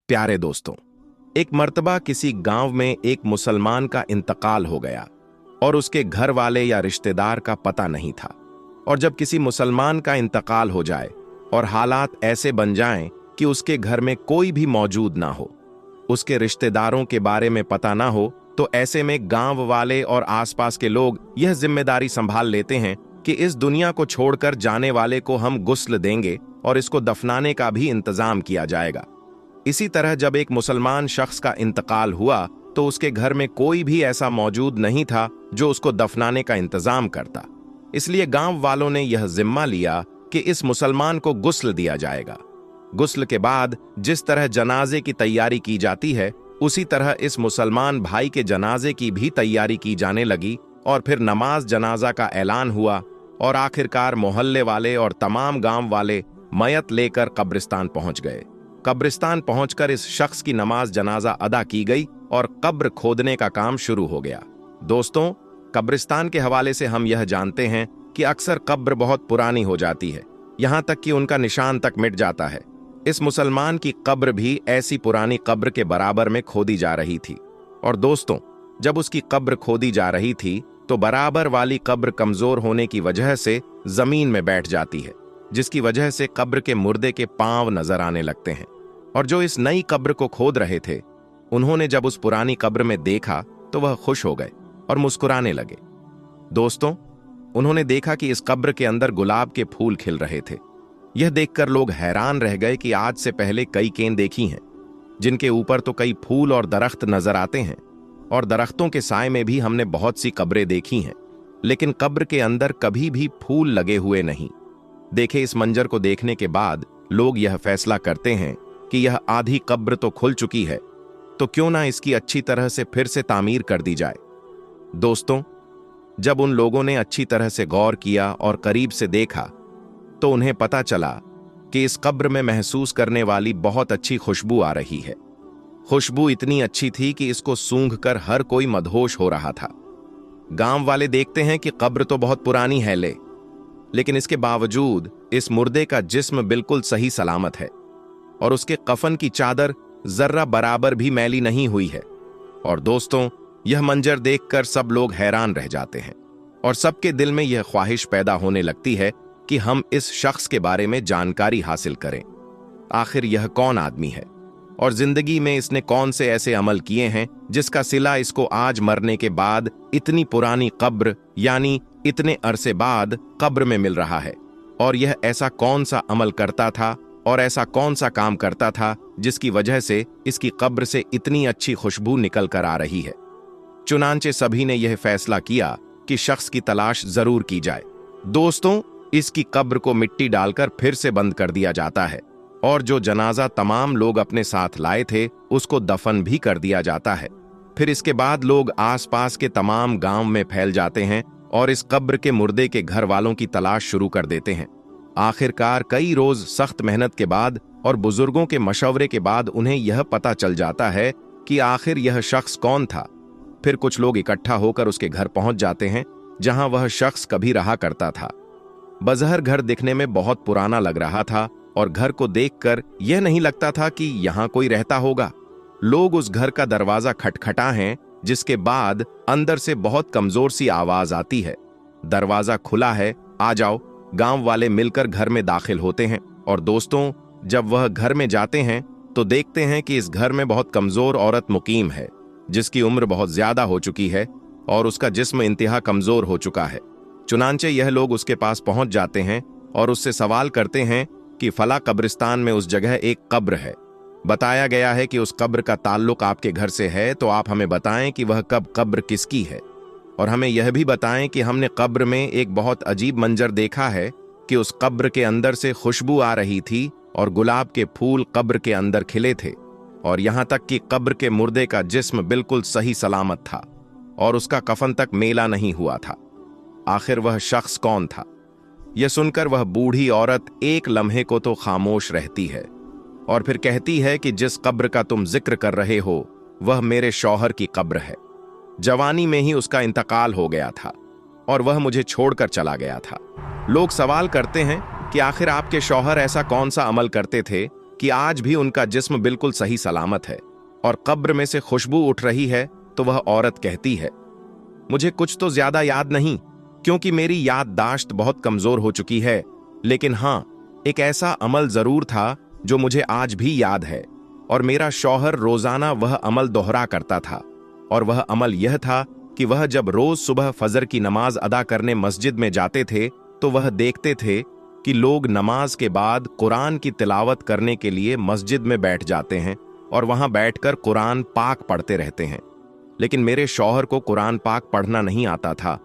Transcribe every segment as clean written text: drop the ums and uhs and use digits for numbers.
प्यारे दोस्तों, एक मर्तबा किसी गांव में एक मुसलमान का इंतकाल हो गया और उसके घर वाले या रिश्तेदार का पता नहीं था। और जब किसी मुसलमान का इंतकाल हो जाए और हालात ऐसे बन जाएं कि उसके घर में कोई भी मौजूद ना हो, उसके रिश्तेदारों के बारे में पता ना हो, तो ऐसे में गांव वाले और आसपास के लोग यह जिम्मेदारी संभाल लेते हैं कि इस दुनिया को छोड़कर जाने वाले को हम गुस्ल देंगे और इसको दफनाने का भी इंतजाम किया जाएगा। इसी तरह जब एक मुसलमान शख्स का इंतकाल हुआ तो उसके घर में कोई भी ऐसा मौजूद नहीं था जो उसको दफनाने का इंतजाम करता। इसलिए गांव वालों ने यह जिम्मा लिया कि इस मुसलमान को गुस्ल दिया जाएगा। गुस्ल के बाद जिस तरह जनाजे की तैयारी की जाती है, उसी तरह इस मुसलमान भाई के जनाजे की भी तैयारी की जाने लगी और फिर नमाज जनाजा का ऐलान हुआ और आखिरकार मोहल्ले वाले और तमाम गांव वाले मयत लेकर कब्रिस्तान पहुंच गए। कब्रिस्तान पहुंचकर इस शख्स की नमाज जनाजा अदा की गई और कब्र खोदने का काम शुरू हो गया। दोस्तों, कब्रिस्तान के हवाले से हम यह जानते हैं कि अक्सर कब्र बहुत पुरानी हो जाती है, यहां तक कि उनका निशान तक मिट जाता है। इस मुसलमान की कब्र भी ऐसी पुरानी कब्र के बराबर में खोदी जा रही थी। और दोस्तों, जब उसकी कब्र खोदी जा रही थी तो बराबर वाली कब्र कमजोर होने की वजह से जमीन में बैठ जाती है, जिसकी वजह से कब्र के मुर्दे के पांव नजर आने लगते हैं। और जो इस नई कब्र को खोद रहे थे, उन्होंने जब उस पुरानी कब्र में देखा तो वह खुश हो गए और मुस्कुराने लगे। दोस्तों, उन्होंने देखा कि इस कब्र के अंदर गुलाब के फूल खिल रहे थे। यह देखकर लोग हैरान रह गए कि आज से पहले कई केन देखी हैं जिनके ऊपर तो कई फूल और दरख्त नजर आते हैं, और दरख्तों के साए में भी हमने बहुत सी कब्रें देखी हैं, लेकिन कब्र के अंदर कभी भी फूल लगे हुए नहीं। देखे, इस मंजर को देखने के बाद लोग यह फैसला करते हैं कि यह आधी कब्र तो खुल चुकी है, तो क्यों ना इसकी अच्छी तरह से फिर से तामीर कर दी जाए। दोस्तों, जब उन लोगों ने अच्छी तरह से गौर किया और करीब से देखा तो उन्हें पता चला कि इस कब्र में महसूस करने वाली बहुत अच्छी खुशबू आ रही है। खुशबू इतनी अच्छी थी कि इसको सूंघकर हर कोई मदहोश हो रहा था। गांव वाले देखते हैं कि कब्र तो बहुत पुरानी है लेकिन इसके बावजूद इस मुर्दे का जिस्म बिल्कुल सही सलामत है और उसके कफन की चादर जर्रा बराबर भी मैली नहीं हुई है। और दोस्तों, यह मंजर देखकर सब लोग हैरान रह जाते हैं और सबके दिल में यह ख्वाहिश पैदा होने लगती है कि हम इस शख्स के बारे में जानकारी हासिल करें। आखिर यह कौन आदमी है और जिंदगी में इसने कौन से ऐसे अमल किए हैं जिसका सिला इसको आज मरने के बाद इतनी पुरानी कब्र यानी इतने अरसे बाद कब्र में मिल रहा है। और यह ऐसा कौन सा अमल करता था और ऐसा कौन सा काम करता था जिसकी वजह से इसकी कब्र से इतनी अच्छी खुशबू निकल कर आ रही है। चुनांचे सभी ने यह फैसला किया कि शख्स की तलाश जरूर की जाए। दोस्तों, इसकी कब्र को मिट्टी डालकर फिर से बंद कर दिया जाता है और जो जनाजा तमाम लोग अपने साथ लाए थे उसको दफन भी कर दिया जाता है। फिर इसके बाद लोग आसपास के तमाम गांव में फैल जाते हैं और इस कब्र के मुर्दे के घर वालों की तलाश शुरू कर देते हैं। आखिरकार कई रोज सख्त मेहनत के बाद और बुजुर्गों के मशवरे के बाद उन्हें यह पता चल जाता है कि आखिर यह शख्स कौन था। फिर कुछ लोग इकट्ठा होकर उसके घर पहुंच जाते हैं जहां वह शख्स कभी रहा करता था। बज़हर घर दिखने में बहुत पुराना लग रहा था और घर को देखकर यह नहीं लगता था कि यहां कोई रहता होगा। लोग उस घर का दरवाजा खटखटा हैं, जिसके बाद अंदर से बहुत कमजोर सी आवाज आती है, दरवाजा खुला है, आ जाओ। गांव वाले मिलकर घर में दाखिल होते हैं और दोस्तों, जब वह घर में जाते हैं तो देखते हैं कि इस घर में बहुत कमजोर औरत मुकीम है, जिसकी उम्र बहुत ज्यादा हो चुकी है और उसका जिस्म इंतहा कमजोर हो चुका है। चुनांचे यह लोग उसके पास पहुंच जाते हैं और उससे सवाल करते हैं कि फला कब्रिस्तान में उस जगह एक कब्र है। बताया गया है कि उस कब्र का ताल्लुक आपके घर से है, तो आप हमें बताएं कि वह कब्र किसकी है। और हमें यह भी बताएं कि हमने कब्र में एक बहुत अजीब मंजर देखा है कि उस कब्र के अंदर से खुशबू आ रही थी और गुलाब के फूल कब्र के अंदर खिले थे, और यहां तक कि कब्र के मुर्दे का जिस्म बिल्कुल सही सलामत था और उसका कफन तक मेला नहीं हुआ था। आखिर वह शख्स कौन था? यह सुनकर वह बूढ़ी औरत एक लम्हे को तो खामोश रहती है और फिर कहती है कि जिस कब्र का तुम जिक्र कर रहे हो वह मेरे शौहर की कब्र है। जवानी में ही उसका इंतकाल हो गया था और वह मुझे छोड़कर चला गया था। लोग सवाल करते हैं कि आखिर आपके शौहर ऐसा कौन सा अमल करते थे कि आज भी उनका जिस्म बिल्कुल सही सलामत है और कब्र में से खुशबू उठ रही है, तो वह औरत कहती है, मुझे कुछ तो ज्यादा याद नहीं क्योंकि मेरी याददाश्त बहुत कमजोर हो चुकी है, लेकिन हां, एक ऐसा अमल जरूर था जो मुझे आज भी याद है और मेरा शौहर रोजाना वह अमल दोहरा करता था। और वह अमल यह था कि वह जब रोज सुबह फजर की नमाज अदा करने मस्जिद में जाते थे तो वह देखते थे कि लोग नमाज के बाद कुरान की तिलावत करने के लिए मस्जिद में बैठ जाते हैं और वहां बैठकर कुरान पाक पढ़ते रहते हैं। लेकिन मेरे शौहर को कुरान पाक पढ़ना नहीं आता था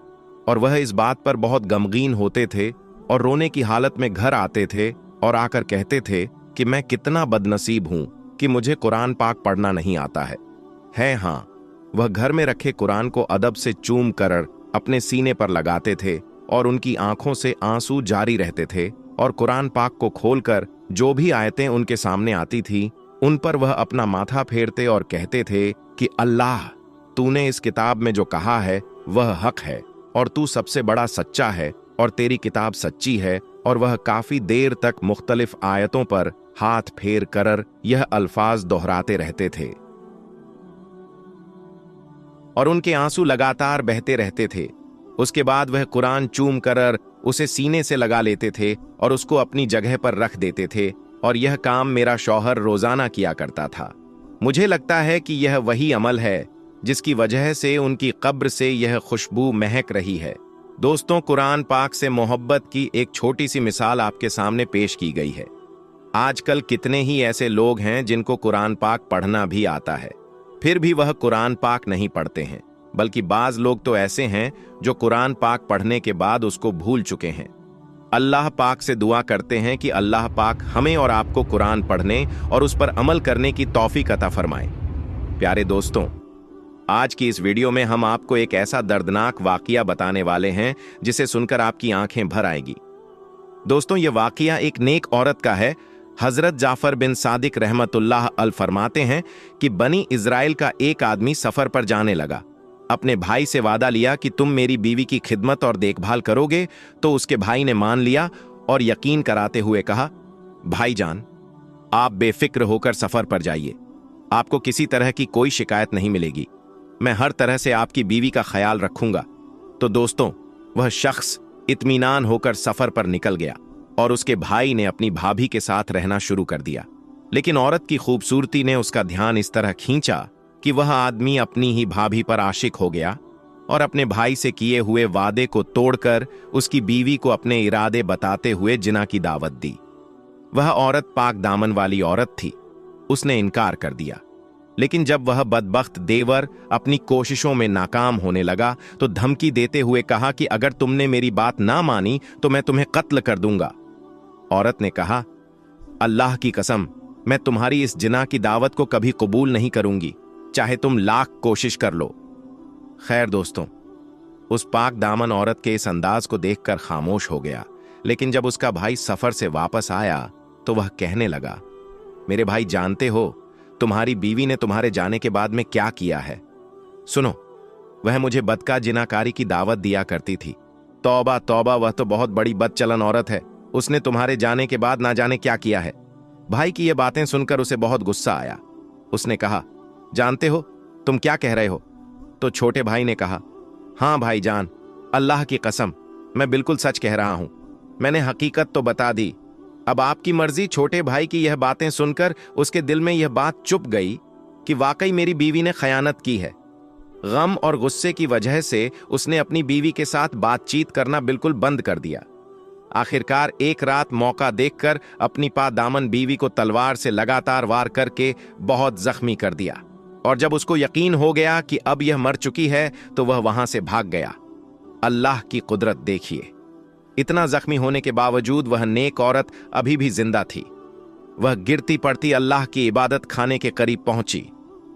और वह इस बात पर बहुत गमगीन होते थे और रोने की हालत में घर आते थे और आकर कहते थे कि मैं कितना बदनसीब हूं कि मुझे कुरान पाक पढ़ना नहीं आता है। हाँ, वह घर में रखे कुरान को अदब से चूम कर अपने सीने पर लगाते थे और उनकी आंखों से आंसू जारी रहते थे और कुरान पाक को खोलकर जो भी आयतें उनके सामने आती थी उन पर वह अपना माथा फेरते और कहते थे कि अल्लाह, तूने इस किताब में जो कहा है वह हक है और तू सबसे बड़ा सच्चा है और तेरी किताब सच्ची है। और वह काफी देर तक मुख्तलिफ आयतों पर हाथ फेर कर यह अल्फाज दोहराते रहते थे और उनके आंसू लगातार बहते रहते थे। उसके बाद वह कुरान चूम कर उसे सीने से लगा लेते थे और उसको अपनी जगह पर रख देते थे और यह काम मेरा शौहर रोजाना किया करता था। मुझे लगता है कि यह वही अमल है जिसकी वजह से उनकी कब्र से यह खुशबू महक रही है। दोस्तों, कुरान पाक से मोहब्बत की एक छोटी सी मिसाल आपके सामने पेश की गई है। आजकल कितने ही ऐसे लोग हैं जिनको कुरान पाक पढ़ना भी आता है, फिर भी वह कुरान पाक नहीं पढ़ते हैं, बल्कि बाज लोग तो ऐसे हैं जो कुरान पाक पढ़ने के बाद उसको भूल चुके हैं। अल्लाह पाक से दुआ करते हैं कि अल्लाह पाक हमें और आपको कुरान पढ़ने और उस पर अमल करने की तौफीक अता फरमाए। प्यारे दोस्तों, आज की इस वीडियो में हम आपको एक ऐसा दर्दनाक वाकया बताने वाले हैं जिसे सुनकर आपकी आंखें भर आएगी। दोस्तों, यह वाकया एक नेक औरत का है। हजरत जाफर बिन सादिक रहमतुल्लाह अल फरमाते हैं कि बनी इजराइल का एक आदमी सफर पर जाने लगा। अपने भाई से वादा लिया कि तुम मेरी बीवी की खिदमत और देखभाल करोगे, तो उसके भाई ने मान लिया और यकीन कराते हुए कहा, भाईजान, आप बेफिक्र होकर सफर पर जाइए, आपको किसी तरह की कोई शिकायत नहीं मिलेगी, मैं हर तरह से आपकी बीवी का ख्याल रखूंगा। तो दोस्तों, वह शख्स इत्मीनान होकर सफर पर निकल गया और उसके भाई ने अपनी भाभी के साथ रहना शुरू कर दिया। लेकिन औरत की खूबसूरती ने उसका ध्यान इस तरह खींचा कि वह आदमी अपनी ही भाभी पर आशिक हो गया और अपने भाई से किए हुए वादे को तोड़कर उसकी बीवी को अपने इरादे बताते हुए जिना की दावत दी। वह औरत पाक दामन वाली औरत थी, उसने इनकार कर दिया। लेकिन जब वह बदबख्त देवर अपनी कोशिशों में नाकाम होने लगा तो धमकी देते हुए कहा कि अगर तुमने मेरी बात ना मानी तो मैं तुम्हें कत्ल कर दूंगा। औरत ने कहा, अल्लाह की कसम, मैं तुम्हारी इस जिना की दावत को कभी कबूल नहीं करूंगी, चाहे तुम लाख कोशिश कर लो। खैर दोस्तों, उस पाक दामन औरत के इस अंदाज को देखकर खामोश हो गया। लेकिन जब उसका भाई सफर से वापस आया तो वह कहने लगा, मेरे भाई, जानते हो तुम्हारी बीवी ने तुम्हारे जाने के बाद में क्या किया है? सुनो, वह मुझे बदका जिनाकारी की दावत दिया करती थी। तौबा तौबा, वह तो बहुत बड़ी बदचलन औरत है। उसने तुम्हारे जाने के बाद ना जाने क्या किया है। भाई की ये बातें सुनकर उसे बहुत गुस्सा आया। उसने कहा, जानते हो तुम क्या कह रहे हो? तो छोटे भाई ने कहा, हाँ भाईजान, अल्लाह की कसम, मैं बिल्कुल सच कह रहा हूं, मैंने हकीकत तो बता दी। अब आपकी मर्जी। छोटे भाई की यह बातें सुनकर उसके दिल में यह बात चुप गई कि वाकई मेरी बीवी ने खयानत की है। गम और गुस्से की वजह से उसने अपनी बीवी के साथ बातचीत करना बिल्कुल बंद कर दिया। आखिरकार एक रात मौका देखकर अपनी पादामन बीवी को तलवार से लगातार वार करके बहुत जख्मी कर दिया और जब उसको यकीन हो गया कि अब यह मर चुकी है तो वह वहां से भाग गया। अल्लाह की कुदरत देखिए, इतना जख्मी होने के बावजूद वह नेक औरत अभी भी जिंदा थी। वह गिरती पड़ती अल्लाह की इबादत खाने के करीब पहुंची।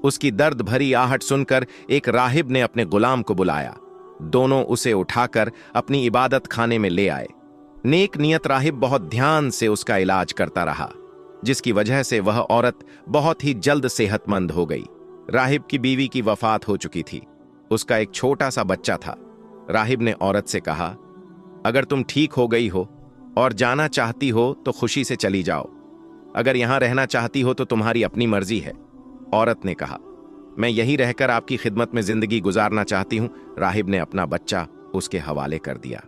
उसकी दर्द भरी आहट सुनकर एक राहिब ने अपने गुलाम को बुलाया। दोनों उसे उठाकर अपनी इबादत खाने में ले आए। नेक नियत राहिब बहुत ध्यान से उसका इलाज करता रहा, जिसकी वजह से वह औरत बहुत ही जल्द सेहतमंद हो गई। राहिब की बीवी की वफात हो चुकी थी, उसका एक छोटा सा बच्चा था। राहिब ने औरत से कहा, अगर तुम ठीक हो गई हो और जाना चाहती हो तो खुशी से चली जाओ, अगर यहां रहना चाहती हो तो तुम्हारी अपनी मर्जी है। औरत ने कहा, मैं यही रहकर आपकी खिदमत में जिंदगी गुजारना चाहती हूं। राहिब ने अपना बच्चा उसके हवाले कर दिया।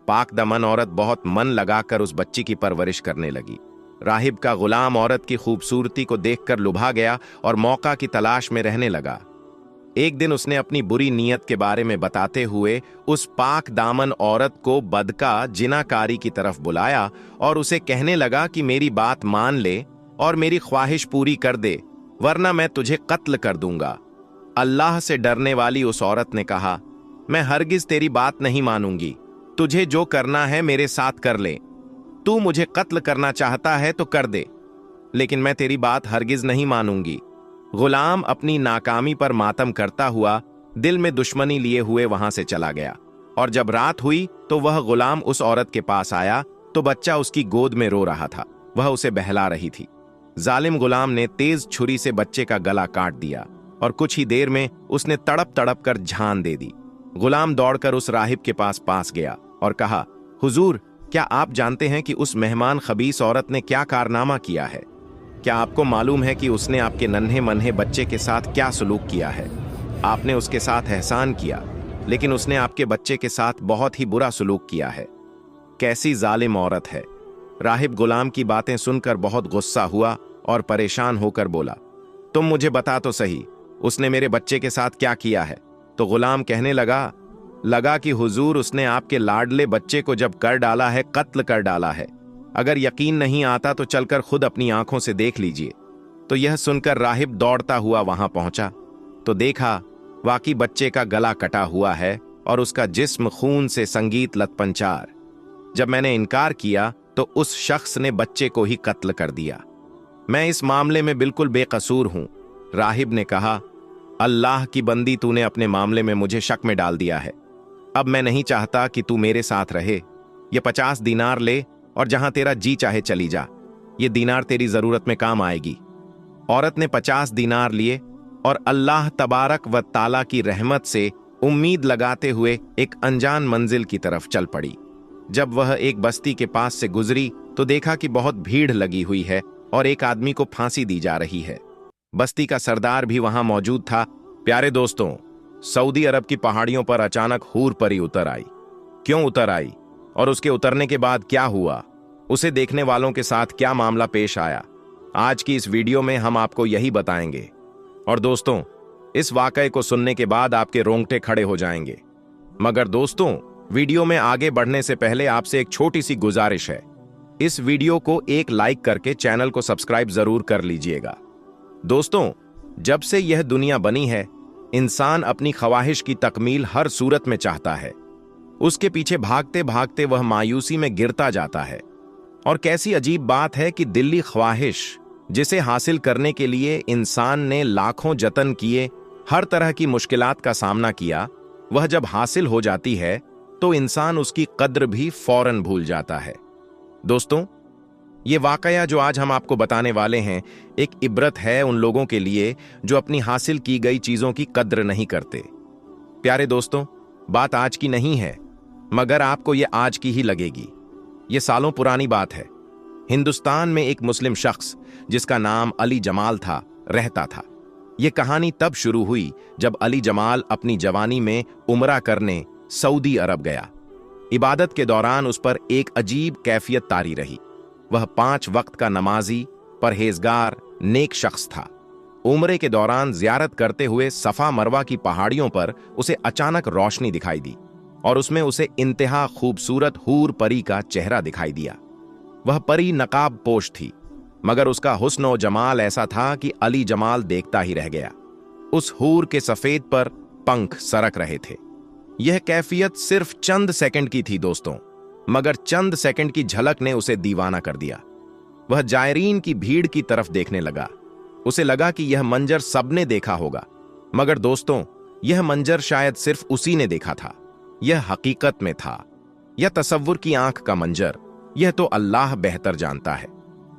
पाक दमन औरत बहुत मन लगाकर उस बच्ची की परवरिश करने लगी। राहिब का गुलाम औरत की खूबसूरती को देखकर लुभा गया और मौका की तलाश में रहने लगा। एक दिन उसने अपनी बुरी नीयत के बारे में बताते हुए उस पाक दामन औरत को बदका जिनाकारी की तरफ बुलाया और उसे कहने लगा कि मेरी बात मान ले और मेरी ख्वाहिश पूरी कर दे, वरना मैं तुझे कत्ल कर दूंगा। अल्लाह से डरने वाली उस औरत ने कहा, मैं हरगिज तेरी बात नहीं मानूंगी। तुझे जो करना है मेरे साथ कर ले। तू मुझे कत्ल करना चाहता है तो कर दे, लेकिन मैं तेरी बात हरगिज नहीं मानूंगी। गुलाम अपनी नाकामी पर मातम करता हुआ दिल में दुश्मनी लिए हुए वहां से चला गया। और जब रात हुई तो वह गुलाम उस औरत के पास आया तो बच्चा उसकी गोद में रो रहा था। वह उसे बहला रही थी। जालिम गुलाम ने तेज छुरी से बच्चे का गला काट दिया और कुछ ही देर में उसने तड़प तड़प कर जान दे दी। गुलाम दौड़कर उस राहिब के पास गया और कहा, हुजूर, क्या आप जानते हैं कि उस मेहमान खबीस औरत ने क्या कारनामा किया है? क्या आपको मालूम है कि उसने आपके नन्हे मनहे बच्चे के साथ क्या सलूक किया है? आपने उसके साथ एहसान किया, लेकिन उसने आपके बच्चे के साथ बहुत ही बुरा सलूक किया है। कैसी जालिम औरत है। राहिब गुलाम की बातें सुनकर बहुत गुस्सा हुआ और परेशान होकर बोला, तुम मुझे बता तो सही, उसने मेरे बच्चे के साथ क्या किया है? तो गुलाम कहने लगा कि हुजूर, उसने आपके लाडले बच्चे को जब कर डाला है, कत्ल कर डाला है। अगर यकीन नहीं आता तो चलकर खुद अपनी आंखों से देख लीजिए। तो यह सुनकर राहिब दौड़ता हुआ वहां पहुंचा तो देखा वाकई बच्चे का गला कटा हुआ है और उसका जिस्म खून से संगीत लतपंचार। जब मैंने इनकार किया तो उस शख्स ने बच्चे को ही कत्ल कर दिया। मैं इस मामले में बिल्कुल बेकसूर हूं। राहिब ने कहा, अल्लाह की बंदी, तूने अपने मामले में मुझे शक में डाल दिया है। अब मैं नहीं चाहता कि तू मेरे साथ रहे। ये 50 दीनार ले और जहां तेरा जी चाहे चली जा। ये दीनार तेरी जरूरत में काम आएगी। औरत ने 50 दीनार लिए और अल्लाह तबारक व ताला की रहमत से उम्मीद लगाते हुए एक अनजान मंजिल की तरफ चल पड़ी। जब वह एक बस्ती के पास से गुजरी तो देखा कि बहुत भीड़ लगी हुई है और एक आदमी को फांसी दी जा रही है। बस्ती का सरदार भी वहां मौजूद था। प्यारे दोस्तों, सऊदी अरब की पहाड़ियों पर अचानक हूर परी उतर आई। क्यों उतर आई और उसके उतरने के बाद क्या हुआ, उसे देखने वालों के साथ क्या मामला पेश आया, आज की इस वीडियो में हम आपको यही बताएंगे। और दोस्तों, इस वाकये को सुनने के बाद आपके रोंगटे खड़े हो जाएंगे। मगर दोस्तों, वीडियो में आगे बढ़ने से पहले आपसे एक छोटी सी गुजारिश है। इस वीडियो को एक लाइक करके चैनल को सब्सक्राइब जरूर कर लीजिएगा। दोस्तों, जब से यह दुनिया बनी है, इंसान अपनी ख्वाहिश की तकमील हर सूरत में चाहता है। उसके पीछे भागते भागते वह मायूसी में गिरता जाता है। और कैसी अजीब बात है कि दिल्ली ख्वाहिश, जिसे हासिल करने के लिए इंसान ने लाखों जतन किए, हर तरह की मुश्किलात का सामना किया, वह जब हासिल हो जाती है तो इंसान उसकी कद्र भी फौरन भूल जाता है। दोस्तों, ये वाकया जो आज हम आपको बताने वाले हैं, एक इबरत है उन लोगों के लिए जो अपनी हासिल की गई चीजों की कद्र नहीं करते। प्यारे दोस्तों, बात आज की नहीं है, मगर आपको ये आज की ही लगेगी। ये सालों पुरानी बात है। हिंदुस्तान में एक मुस्लिम शख्स जिसका नाम अली जमाल था, रहता था। यह कहानी तब शुरू हुई जब अली जमाल अपनी जवानी में उमरा करने सऊदी अरब गया। इबादत के दौरान उस पर एक अजीब कैफियत तारी रही। वह 5 वक्त का नमाजी, परहेजगार, नेक शख्स था। उम्रे के दौरान जियारत करते हुए सफा मरवा की पहाड़ियों पर उसे अचानक रोशनी दिखाई दी और उसमें उसे इंतहा खूबसूरत हूर परी का चेहरा दिखाई दिया। वह परी नकाब पोश थी, मगर उसका हुस्न और जमाल ऐसा था कि अली जमाल देखता ही रह गया। उस हूर के सफेद पर पंख सरक रहे थे। यह कैफियत सिर्फ चंद सेकंड की थी दोस्तों, मगर चंद सेकंड की झलक ने उसे दीवाना कर दिया। वह जायरीन की भीड़ की तरफ देखने लगा। उसे लगा कि यह मंजर सबने देखा होगा, मगर दोस्तों, यह मंजर शायद सिर्फ उसी ने देखा था। यह हकीकत में था या तसव्वुर की आंख का मंजर, यह तो अल्लाह बेहतर जानता है।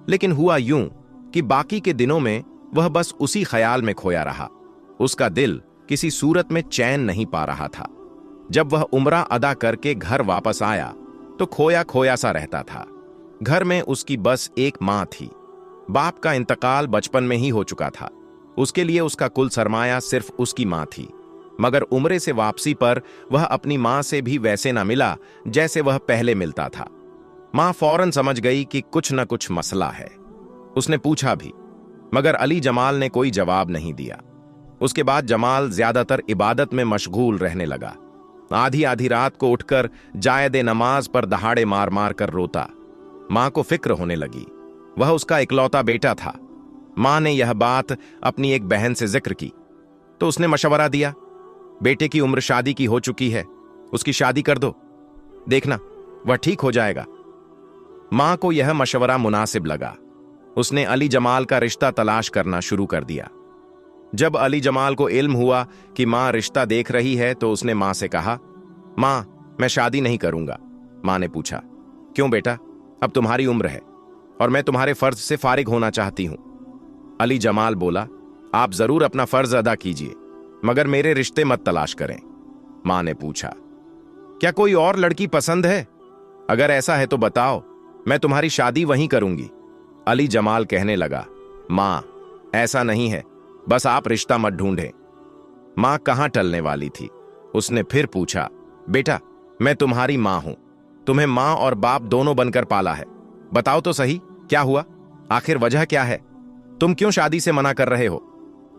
लेकिन हुआ यूं कि बाकी के दिनों में वह बस उसी ख्याल में खोया रहा। उसका दिल किसी सूरत में चैन नहीं पा रहा था। जब वह उम्रा अदा करके घर वापस आया तो खोया खोया सा रहता था। घर में उसकी बस एक मां थी। बाप का इंतकाल बचपन में ही हो चुका था। उसके लिए उसका कुल सरमाया सिर्फ उसकी मां थी, मगर उम्रे से वापसी पर वह अपनी मां से भी वैसे ना मिला जैसे वह पहले मिलता था। मां फौरन समझ गई कि कुछ न कुछ मसला है। उसने पूछा भी, मगर अली जमाल ने कोई जवाब नहीं दिया। उसके बाद जमाल ज्यादातर इबादत में मशगूल रहने लगा। आधी आधी रात को उठकर जायद नमाज पर दहाड़े मार मार कर रोता। मां को फिक्र होने लगी, वह उसका इकलौता बेटा था। मां ने यह बात अपनी एक बहन से जिक्र की तो उसने मशवरा दिया, बेटे की उम्र शादी की हो चुकी है, उसकी शादी कर दो, देखना वह ठीक हो जाएगा। मां को यह मशवरा मुनासिब लगा। उसने अली जमाल का रिश्ता तलाश करना शुरू कर दिया। जब अली जमाल को इल्म हुआ कि मां रिश्ता देख रही है तो उसने मां से कहा, मां मैं शादी नहीं करूंगा। मां ने पूछा, क्यों बेटा, अब तुम्हारी उम्र है और मैं तुम्हारे फर्ज से फारिग होना चाहती हूं। अली जमाल बोला, आप जरूर अपना फर्ज अदा कीजिए, मगर मेरे रिश्ते मत तलाश करें। मां ने पूछा, क्या कोई और लड़की पसंद है? अगर ऐसा है तो बताओ, मैं तुम्हारी शादी वहीं करूंगी। अली जमाल कहने लगा, मां ऐसा नहीं है, बस आप रिश्ता मत ढूंढें। मां कहां टलने वाली थी। उसने फिर पूछा, बेटा मैं तुम्हारी मां हूं, तुम्हें मां और बाप दोनों बनकर पाला है, बताओ तो सही क्या हुआ, आखिर वजह क्या है, तुम क्यों शादी से मना कर रहे हो?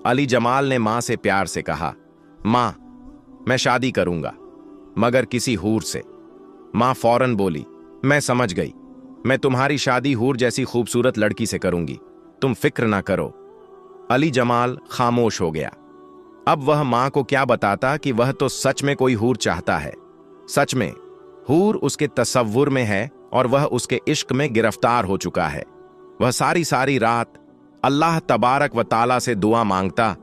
अली जमाल ने मां से प्यार से कहा, मां मैं शादी करूंगा, मगर किसी हूर से। मां फौरन बोली, मैं समझ गई, मैं तुम्हारी शादी हूर जैसी खूबसूरत लड़की से करूंगी, तुम फिक्र ना करो। अली जमाल खामोश हो गया। अब वह मां को क्या बताता कि वह तो सच में कोई हूर चाहता है। सच में हूर उसके तसव्वुर में है और वह उसके इश्क में गिरफ्तार हो चुका है। वह सारी सारी रात अल्लाह तबारक व ताला से दुआ मांगता,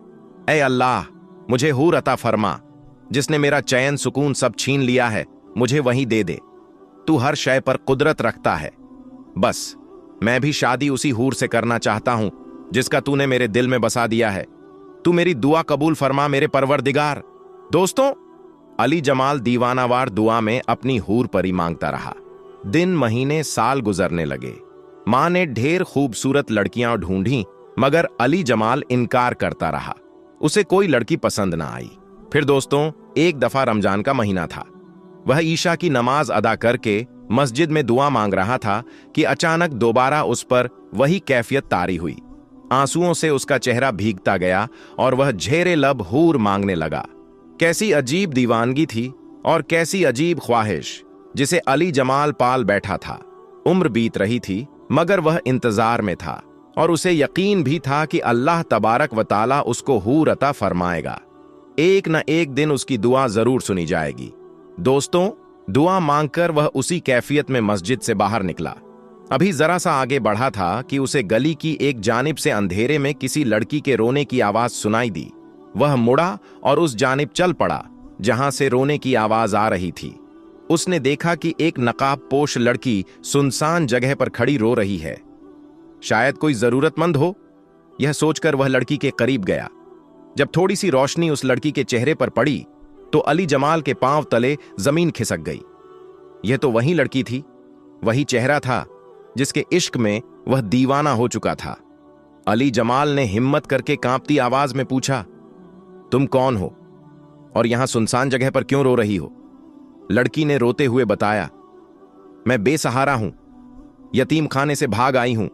ऐ अल्लाह मुझे हूर अता फरमा, जिसने मेरा चैन सुकून सब छीन लिया है मुझे वहीं दे दे, तू हर शय पर कुदरत रखता है। बस मैं भी शादी उसी हूर से करना चाहता हूं जिसका तूने मेरे दिल में बसा दिया है, तू मेरी दुआ कबूल फरमा मेरे परवरदिगार। दोस्तों, अली जमाल दीवानावार दुआ में अपनी हूर परी मांगता रहा। दिन महीने साल गुजरने लगे। मां ने ढेर खूबसूरत लड़कियां ढूंढी, मगर अली जमाल इनकार करता रहा, उसे कोई लड़की पसंद ना आई। फिर दोस्तों, एक दफा रमजान का महीना था। वह ईशा की नमाज अदा करके मस्जिद में दुआ मांग रहा था कि अचानक दोबारा उस पर वही कैफियत तारी हुई। आंसुओं से उसका चेहरा भीगता गया और वह झेरे लब हूर मांगने लगा। कैसी अजीब दीवानगी थी और कैसी अजीब ख्वाहिश जिसे अली जमाल पाल बैठा था। उम्र बीत रही थी, मगर वह इंतजार में था और उसे यकीन भी था कि अल्लाह तबारक व ताला उसको हूर अता फरमाएगा। एक न एक दिन उसकी दुआ जरूर सुनी जाएगी। दोस्तों, दुआ मांगकर वह उसी कैफियत में मस्जिद से बाहर निकला। अभी जरा सा आगे बढ़ा था कि उसे गली की एक जानिब से अंधेरे में किसी लड़की के रोने की आवाज सुनाई दी। वह मुड़ा और उस जानिब चल पड़ा जहां से रोने की आवाज आ रही थी। उसने देखा कि एक नकाब पोश लड़की सुनसान जगह पर खड़ी रो रही है। शायद कोई जरूरतमंद हो, यह सोचकर वह लड़की के करीब गया। जब थोड़ी सी रोशनी उस लड़की के चेहरे पर पड़ी तो अली जमाल के पांव तले जमीन खिसक गई। यह तो वही लड़की थी, वही चेहरा था जिसके इश्क में वह दीवाना हो चुका था। अली जमाल ने हिम्मत करके कांपती आवाज में पूछा, तुम कौन हो और यहां सुनसान जगह पर क्यों रो रही हो? लड़की ने रोते हुए बताया, मैं बेसहारा हूं, यतीम खाने से भाग आई हूं,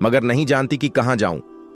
मगर नहीं जानती कि कहां जाऊं।